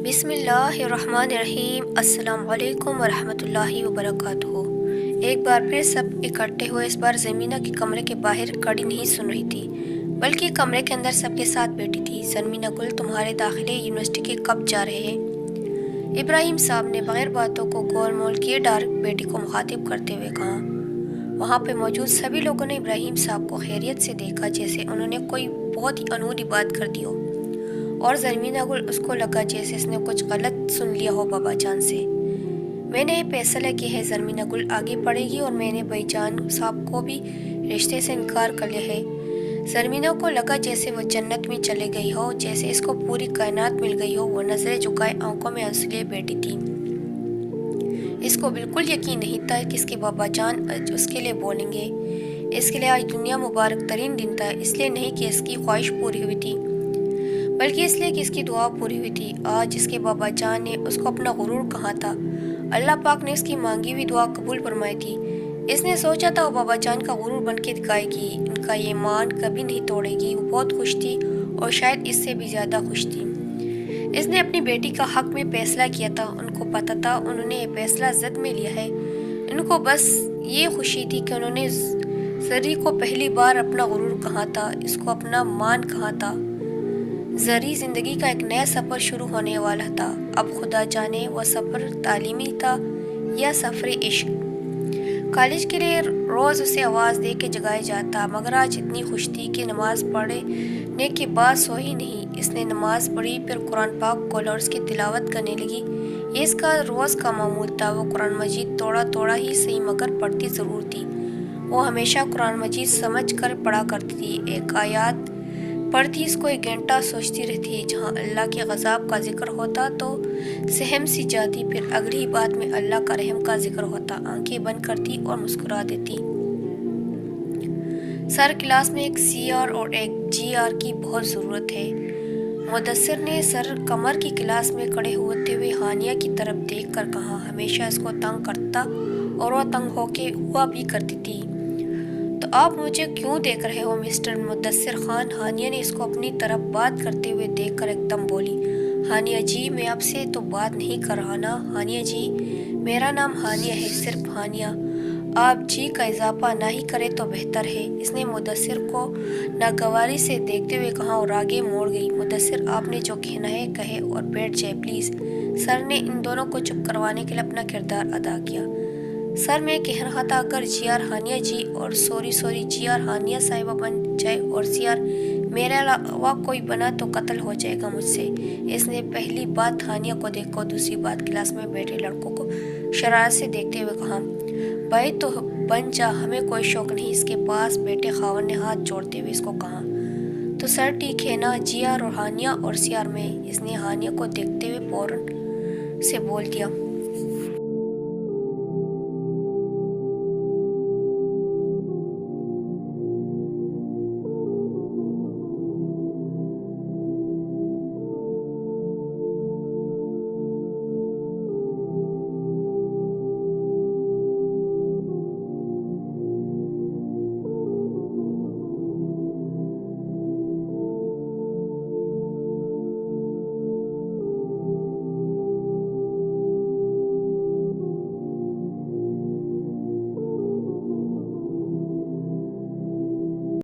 बिस्मिल्लाहिर्रहमानिर्रहीम। अस्सलाम वालेकुम वरहमतुल्लाहि वबरकातुहू। एक बार फिर सब इकट्ठे हुए। इस बार ज़मीना के कमरे के बाहर खड़ी नहीं सुन रही थी, बल्कि कमरे के अंदर सबके साथ बैठी थी। ज़मीना गुल, तुम्हारे दाखिले यूनिवर्सिटी के कब जा रहे हैं? इब्राहिम साहब ने बगैर बातों को गोल मोल किए डायरेक्ट बेटी को मुखातिब करते हुए कहा। वहाँ पे मौजूद सभी लोगों ने इब्राहिम साहब को खैरियत से देखा, जैसे उन्होंने कोई बहुत ही अनूठी बात कर दी हो, और ज़मीना गुल उसको लगा जैसे इसने कुछ गलत सुन लिया हो बाबा जान से। मैंने ये फैसला किया है, ज़मीना गुल आगे पढ़ेगी, और मैंने भाईजान साहब को भी रिश्ते से इनकार कर लिया है। ज़मीना को लगा जैसे वो जन्नत में चले गई हो, जैसे इसको पूरी कायनात मिल गई हो। वो नज़रें झुकाए आंखों में आंसू लिए बैठी थी। इसको बिल्कुल यकीन नहीं था कि इसके बाबा जान उसके लिए बोलेंगे। इसके लिए आज दुनिया मुबारक तरीन दिन था, इसलिए नहीं कि इसकी ख्वाहिश पूरी हुई थी, बल्कि इसलिए कि इसकी दुआ पूरी हुई थी। आज इसके बाबा जान ने उसको अपना गुरूर कहा था। अल्लाह पाक ने इसकी मांगी हुई दुआ कबूल फरमाई थी। इसने सोचा था वो बाबा जान का गुरूर बन के दिखाएगी, इनका ये मान कभी नहीं तोड़ेगी। वो बहुत खुश थी, और शायद इससे भी ज़्यादा खुश थी। इसने अपनी बेटी का हक में फैसला किया था। उनको पता था उन्होंने ये फैसला ज़द में लिया है। इनको बस ये खुशी थी कि उन्होंने जरी को पहली बार अपना गुरूर कहा था, इसको अपना मान कहा था। जरी ज़िंदगी का एक नया सफ़र शुरू होने वाला था। अब खुदा जाने वो सफ़र तालीमी था या सफ़र इश्क। कॉलेज के लिए रोज़ उसे आवाज़ दे के जगाया जाता, मगर आज इतनी खुश थी कि नमाज़ पढ़ने के बाद सोई नहीं। इसने नमाज़ पढ़ी, फिर कुरान पाक खोला और उसकी तिलावत करने लगी। ये इसका रोज़ का मामूल था। वो कुरान मजीद थोड़ा थोड़ा ही सही मगर पढ़ती ज़रूर थी। वो हमेशा कुरान मजीद समझ कर पढ़ा करती थी। एक आयत पढ़ती इसको एक घंटा सोचती रहती। जहाँ अल्लाह के गज़ाब का जिक्र होता तो सहम सी जाती, फिर अगली बात में अल्लाह का रहम का जिक्र होता, आंखें बंद करती और मुस्कुरा देती। सर क्लास में एक CR और एक GR की बहुत ज़रूरत है। मुदस्सिर ने सर कमर की क्लास में खड़े होते हुए हानिया की तरफ देख कर कहा। हमेशा इसको तंग करता और वह तंग होके हुआ भी करती थी। तो आप मुझे क्यों देख रहे हो मिस्टर मुदस्सिर खान? हानिया ने इसको अपनी तरफ बात करते हुए देखकर एकदम बोली। हानिया जी, मैं आपसे तो बात नहीं कर रहा ना। हानिया जी, मेरा नाम हानिया है, सिर्फ हानिया। आप जी का इजाफा ना ही करे तो बेहतर है। इसने मुदस्सिर को नागवारी से देखते हुए कहा और आगे मोड़ गई। मुदस्सिर, आपने जो कहना है कहे और बैठ जाए प्लीज़। सर ने इन दोनों को चुप करवाने के लिए अपना किरदार अदा किया। सर, मैं कह रहा था अगर GR हानिया जी और सॉरी GR हानिया साहिबा बन जाए और CR मेरे अलावा कोई बना तो कत्ल हो जाएगा मुझसे। इसने पहली बात हानिया को देखो, दूसरी बात क्लास में बैठे लड़कों को शरारत से देखते हुए कहा। भाई तो बन जा, हमें कोई शौक नहीं। इसके पास बैठे खावन ने हाथ जोड़ते हुए इसको कहा। तो सर ठीक है ना, GR और हानिया और CR में। इसने हानिया को देखते हुए फौरन से बोल दिया।